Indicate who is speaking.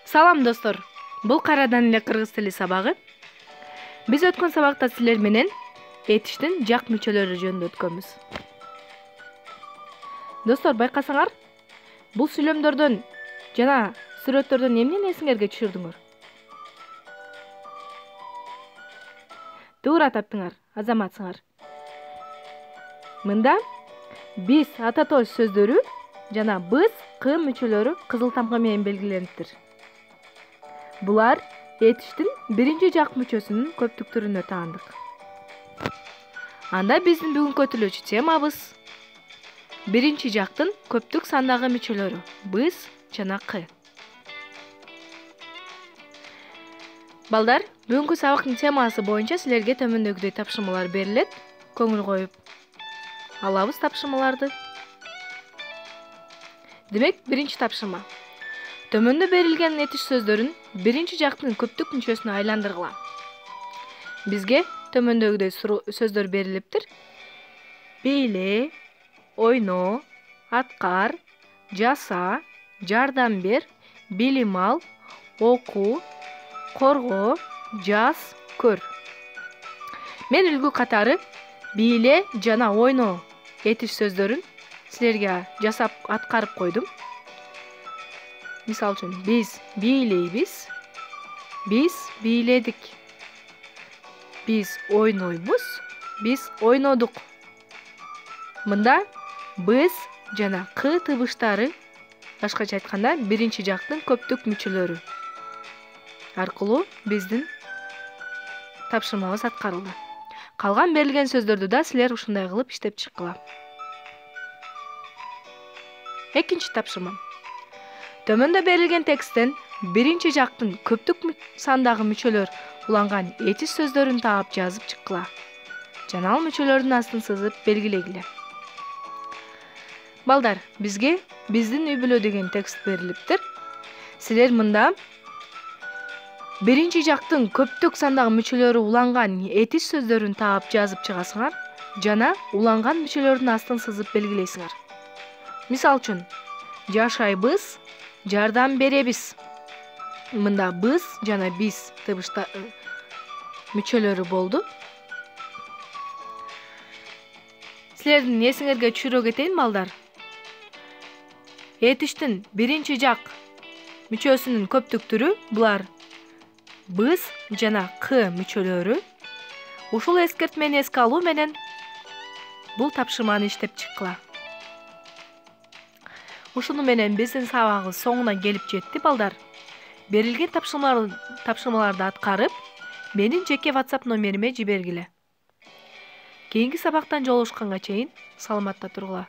Speaker 1: Салам достор. Бул кайрадан эле кыргыз тили сабагы. Биз өткөн сабакта силер менен этиштин жак мүчөлөрү жөнүндө өткөнбүз. Достор, байкасаңар, бул сүйлөмдөрдөн жана сүрөттөрдөн эмнени эсиңерге түшүрдүңөр? Туура таптыңар, азаматсыңар. Мында биз ата-тош сөздөрү жана быз, к мүчөлөрү кызыл тамга менен белгилениптир. Булар этиштин биринчи жак мүчөсүнүн көптүктөрүнө таандык. Анда биздин бүгүнкү өтүлүүчү темабыз биринчи жактын көптүк сандагы мүчөлөрү быз жана к. Балдар, бүгүнкү сабактын темасы боюнча силерге төмөндөгүдөй тапшырмалар берилет. Көңүл коюп алабыз тапшырмаларды. Демек, биринчи тапшырма. Төмөндө берилген этиш сөздөрүн биринчи жактын көптүк мүчөсүнө айландыргыла. Бизге төмөндөгүдөй сөздөр берилиптир. Beyle, ойно, аткар, жаса, жардам бер, билим ал, оку, корго, жаз, көр. Мен үлгү катары beyle жана ойно этиш сөздөрүн силерге жасап аткарып койдум. Мисал үчүн, биз бийлейбиз, биз бийледик. Биз ойнойбуз, биз ойнодук. Мында быз жана к тыбыштары, башкача айтканда, биринчи жактын көптүк мүчөлөрү аркылуу биздин тапшырмабыз аткарылды. Калган берилген сөздөрдү да силер ушундай кылып иштеп чыккыла. Экинчи тапшырма. Төмөндө берилген тексттен биринчи жактын көптүк сандагы мүчөлөр уланган этиш сөздөрүн таап жазып чыккыла. Жана ал мүчөлөрдүн астын сызып белгилегиле. Балдар, бизге биздин үй бүлө деген текст берилиптир. Силер мында биринчи жактын көптүк сандагы мүчөлөрү уланган этиш сөздөрүн таап жазып чыгасыңар жана уланган мүчөлөрдүн астын сызып белгилейсиңер. Мисал үчүн, жашайбыз, жардам беребиз. Мында быз жана биз мүчөлөрү болду. Силердин эсиңерге түшүрө кетейин, балдар. Этиштин биринчи жак мүчөсүнүн көптүк түрү булар быз жана к мүчөлөрү. Ушул эскертмени эске алуу менен бул тапшырманы иштеп чыккыла. Ушуну менен биздин сабагыбыз соңуна келип жетти, балдар. Берилген тапшырмаларды аткарып, менин жеке WhatsApp номериме жибергиле. Кийинки сабактан жолугушканга чейин саламатта тургула.